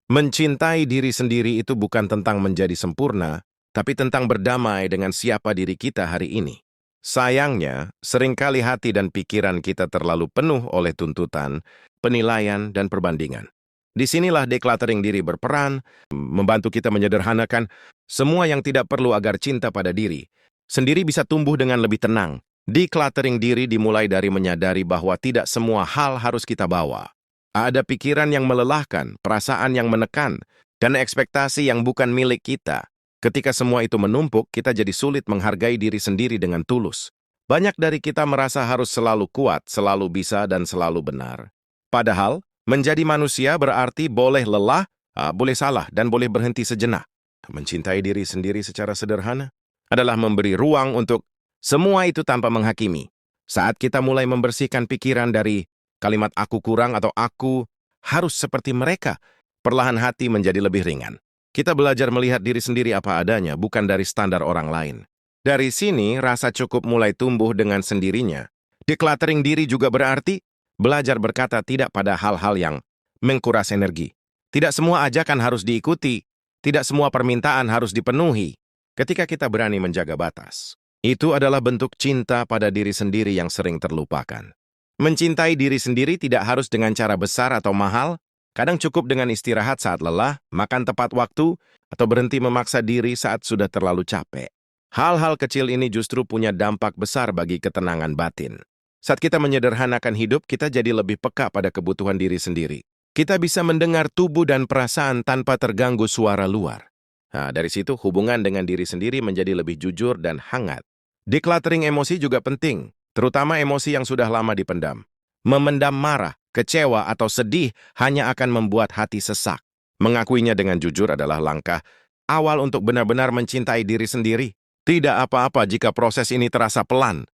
Mencintai diri sendiri itu bukan tentang menjadi sempurna, tapi tentang berdamai dengan siapa diri kita hari ini. Sayangnya, seringkali hati dan pikiran kita terlalu penuh oleh tuntutan, penilaian, dan perbandingan. Disinilah decluttering diri berperan, membantu kita menyederhanakan semua yang tidak perlu agar cinta pada diri sendiri bisa tumbuh dengan lebih tenang. Decluttering diri dimulai dari menyadari bahwa tidak semua hal harus kita bawa. Ada pikiran yang melelahkan, perasaan yang menekan, dan ekspektasi yang bukan milik kita. Ketika semua itu menumpuk, kita jadi sulit menghargai diri sendiri dengan tulus. Banyak dari kita merasa harus selalu kuat, selalu bisa, dan selalu benar. Padahal, menjadi manusia berarti boleh lelah, boleh salah, dan boleh berhenti sejenak. Mencintai diri sendiri secara sederhana adalah memberi ruang untuk semua itu tanpa menghakimi. Saat kita mulai membersihkan pikiran dari kalimat aku kurang atau aku harus seperti mereka, perlahan hati menjadi lebih ringan. Kita belajar melihat diri sendiri apa adanya, bukan dari standar orang lain. Dari sini, rasa cukup mulai tumbuh dengan sendirinya. Decluttering diri juga berarti belajar berkata tidak pada hal-hal yang menguras energi. Tidak semua ajakan harus diikuti, tidak semua permintaan harus dipenuhi. Ketika kita berani menjaga batas, itu adalah bentuk cinta pada diri sendiri yang sering terlupakan. Mencintai diri sendiri tidak harus dengan cara besar atau mahal, kadang cukup dengan istirahat saat lelah, makan tepat waktu, atau berhenti memaksa diri saat sudah terlalu capek. Hal-hal kecil ini justru punya dampak besar bagi ketenangan batin. Saat kita menyederhanakan hidup, kita jadi lebih peka pada kebutuhan diri sendiri. Kita bisa mendengar tubuh dan perasaan tanpa terganggu suara luar. Nah, dari situ hubungan dengan diri sendiri menjadi lebih jujur dan hangat. Decluttering emosi juga penting, terutama emosi yang sudah lama dipendam. Memendam marah, kecewa, atau sedih hanya akan membuat hati sesak. Mengakuinya dengan jujur adalah langkah awal untuk benar-benar mencintai diri sendiri. Tidak apa-apa jika proses ini terasa pelan.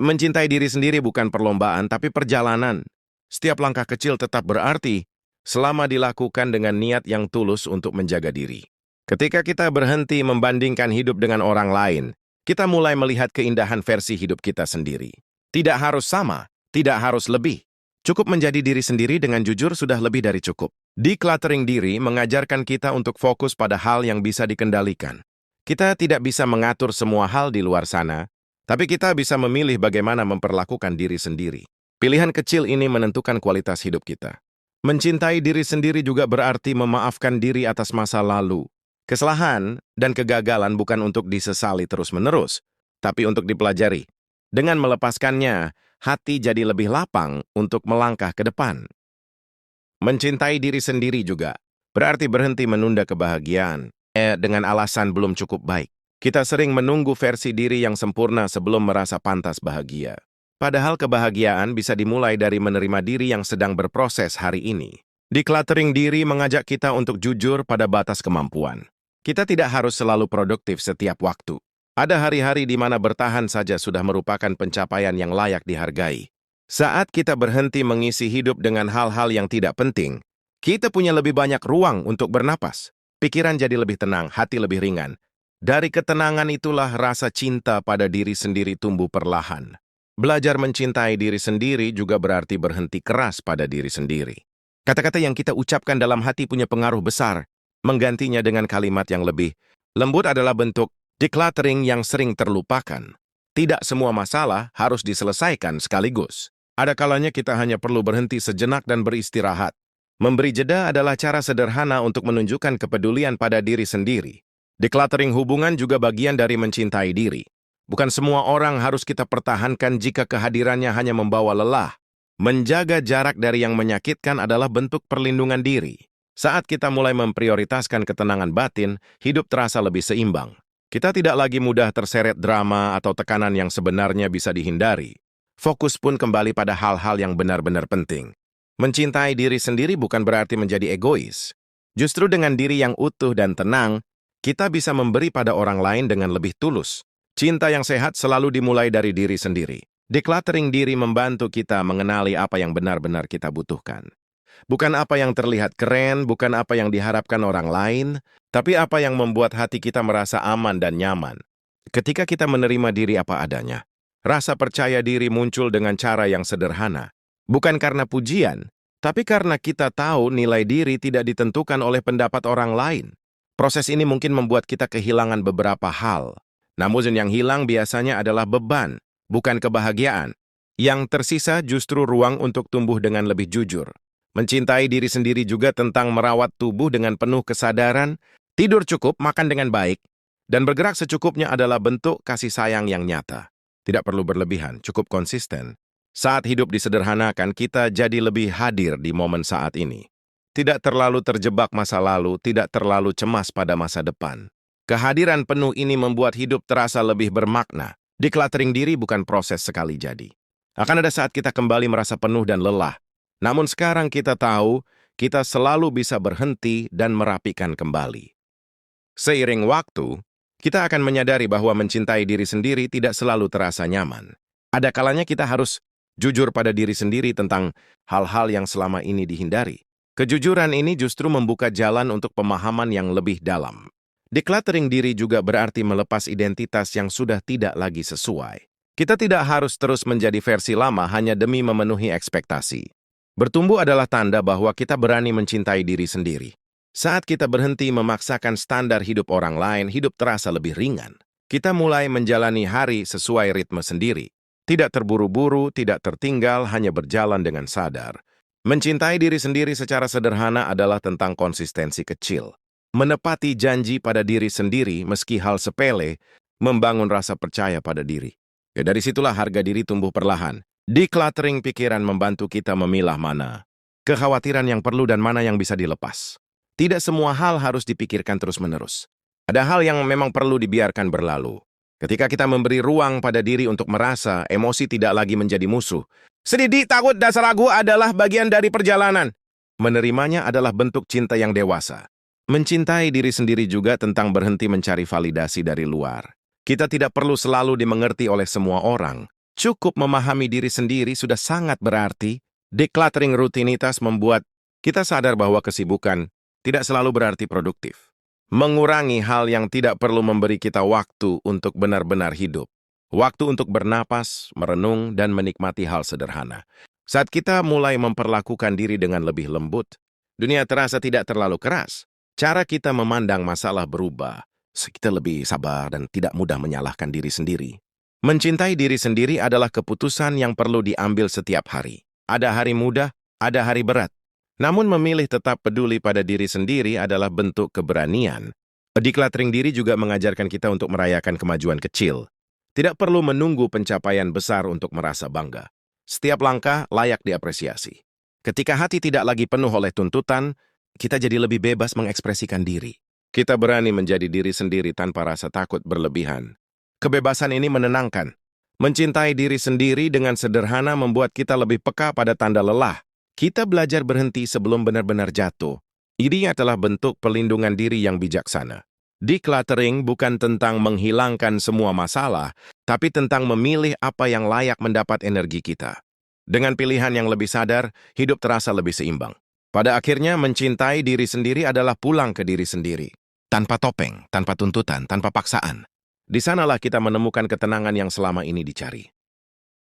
Mencintai diri sendiri bukan perlombaan, tapi perjalanan. Setiap langkah kecil tetap berarti selama dilakukan dengan niat yang tulus untuk menjaga diri. Ketika kita berhenti membandingkan hidup dengan orang lain, kita mulai melihat keindahan versi hidup kita sendiri. Tidak harus sama, tidak harus lebih. Cukup menjadi diri sendiri dengan jujur sudah lebih dari cukup. Decluttering diri mengajarkan kita untuk fokus pada hal yang bisa dikendalikan. Kita tidak bisa mengatur semua hal di luar sana, tapi kita bisa memilih bagaimana memperlakukan diri sendiri. Pilihan kecil ini menentukan kualitas hidup kita. Mencintai diri sendiri juga berarti memaafkan diri atas masa lalu. Kesalahan dan kegagalan bukan untuk disesali terus-menerus, tapi untuk dipelajari. Dengan melepaskannya, hati jadi lebih lapang untuk melangkah ke depan. Mencintai diri sendiri juga berarti berhenti menunda kebahagiaan dengan alasan belum cukup baik. Kita sering menunggu versi diri yang sempurna sebelum merasa pantas bahagia. Padahal kebahagiaan bisa dimulai dari menerima diri yang sedang berproses hari ini. Decluttering diri mengajak kita untuk jujur pada batas kemampuan. Kita tidak harus selalu produktif setiap waktu. Ada hari-hari di mana bertahan saja sudah merupakan pencapaian yang layak dihargai. Saat kita berhenti mengisi hidup dengan hal-hal yang tidak penting, kita punya lebih banyak ruang untuk bernapas. Pikiran jadi lebih tenang, hati lebih ringan. Dari ketenangan itulah rasa cinta pada diri sendiri tumbuh perlahan. Belajar mencintai diri sendiri juga berarti berhenti keras pada diri sendiri. Kata-kata yang kita ucapkan dalam hati punya pengaruh besar. Menggantinya dengan kalimat yang lebih lembut adalah bentuk decluttering yang sering terlupakan. Tidak semua masalah harus diselesaikan sekaligus. Ada kalanya kita hanya perlu berhenti sejenak dan beristirahat. Memberi jeda adalah cara sederhana untuk menunjukkan kepedulian pada diri sendiri. Decluttering hubungan juga bagian dari mencintai diri. Bukan semua orang harus kita pertahankan jika kehadirannya hanya membawa lelah. Menjaga jarak dari yang menyakitkan adalah bentuk perlindungan diri. Saat kita mulai memprioritaskan ketenangan batin, hidup terasa lebih seimbang. Kita tidak lagi mudah terseret drama atau tekanan yang sebenarnya bisa dihindari. Fokus pun kembali pada hal-hal yang benar-benar penting. Mencintai diri sendiri bukan berarti menjadi egois. Justru dengan diri yang utuh dan tenang, kita bisa memberi pada orang lain dengan lebih tulus. Cinta yang sehat selalu dimulai dari diri sendiri. Decluttering diri membantu kita mengenali apa yang benar-benar kita butuhkan. Bukan apa yang terlihat keren, bukan apa yang diharapkan orang lain, tapi apa yang membuat hati kita merasa aman dan nyaman. Ketika kita menerima diri apa adanya, rasa percaya diri muncul dengan cara yang sederhana. Bukan karena pujian, Tapi karena kita tahu nilai diri tidak ditentukan oleh pendapat orang lain, proses ini mungkin membuat kita kehilangan beberapa hal. Namun yang hilang biasanya adalah beban, bukan kebahagiaan. Yang tersisa justru ruang untuk tumbuh dengan lebih jujur. Mencintai diri sendiri juga tentang merawat tubuh dengan penuh kesadaran, tidur cukup, makan dengan baik, dan bergerak secukupnya adalah bentuk kasih sayang yang nyata. Tidak perlu berlebihan, cukup konsisten. Saat hidup disederhanakan, kita jadi lebih hadir di momen saat ini. Tidak terlalu terjebak masa lalu, tidak terlalu cemas pada masa depan. Kehadiran penuh ini membuat hidup terasa lebih bermakna. Decluttering diri bukan proses sekali jadi. Akan ada saat kita kembali merasa penuh dan lelah. Namun sekarang kita tahu, kita selalu bisa berhenti dan merapikan kembali. Seiring waktu, kita akan menyadari bahwa mencintai diri sendiri tidak selalu terasa nyaman. Ada kalanya kita harus jujur pada diri sendiri tentang hal-hal yang selama ini dihindari. Kejujuran ini justru membuka jalan untuk pemahaman yang lebih dalam. Decluttering diri juga berarti melepas identitas yang sudah tidak lagi sesuai. Kita tidak harus terus menjadi versi lama hanya demi memenuhi ekspektasi. Bertumbuh adalah tanda bahwa kita berani mencintai diri sendiri. Saat kita berhenti memaksakan standar hidup orang lain, hidup terasa lebih ringan. Kita mulai menjalani hari sesuai ritme sendiri. Tidak terburu-buru, tidak tertinggal, hanya berjalan dengan sadar. Mencintai diri sendiri secara sederhana adalah tentang konsistensi kecil. Menepati janji pada diri sendiri meski hal sepele, membangun rasa percaya pada diri. Dari situlah harga diri tumbuh perlahan. Decluttering pikiran membantu kita memilah mana kekhawatiran yang perlu dan mana yang bisa dilepas. Tidak semua hal harus dipikirkan terus-menerus. Ada hal yang memang perlu dibiarkan berlalu. Ketika kita memberi ruang pada diri untuk merasa, emosi tidak lagi menjadi musuh. Sedih, takut, dasar ragu adalah bagian dari perjalanan. Menerimanya adalah bentuk cinta yang dewasa. Mencintai diri sendiri juga tentang berhenti mencari validasi dari luar. Kita tidak perlu selalu dimengerti oleh semua orang. Cukup memahami diri sendiri sudah sangat berarti. Decluttering rutinitas membuat kita sadar bahwa kesibukan tidak selalu berarti produktif. Mengurangi hal yang tidak perlu memberi kita waktu untuk benar-benar hidup. Waktu untuk bernapas, merenung, dan menikmati hal sederhana. Saat kita mulai memperlakukan diri dengan lebih lembut, dunia terasa tidak terlalu keras. Cara kita memandang masalah berubah. Kita lebih sabar dan tidak mudah menyalahkan diri sendiri. Mencintai diri sendiri adalah keputusan yang perlu diambil setiap hari. Ada hari mudah, ada hari berat. Namun memilih tetap peduli pada diri sendiri adalah bentuk keberanian. Decluttering diri juga mengajarkan kita untuk merayakan kemajuan kecil. Tidak perlu menunggu pencapaian besar untuk merasa bangga. Setiap langkah layak diapresiasi. Ketika hati tidak lagi penuh oleh tuntutan, kita jadi lebih bebas mengekspresikan diri. Kita berani menjadi diri sendiri tanpa rasa takut berlebihan. Kebebasan ini menenangkan. Mencintai diri sendiri dengan sederhana membuat kita lebih peka pada tanda lelah. Kita belajar berhenti sebelum benar-benar jatuh. Ini adalah bentuk pelindungan diri yang bijaksana. Decluttering bukan tentang menghilangkan semua masalah, tapi tentang memilih apa yang layak mendapat energi kita. Dengan pilihan yang lebih sadar, hidup terasa lebih seimbang. Pada akhirnya, mencintai diri sendiri adalah pulang ke diri sendiri. Tanpa topeng, tanpa tuntutan, tanpa paksaan. Di sanalah kita menemukan ketenangan yang selama ini dicari.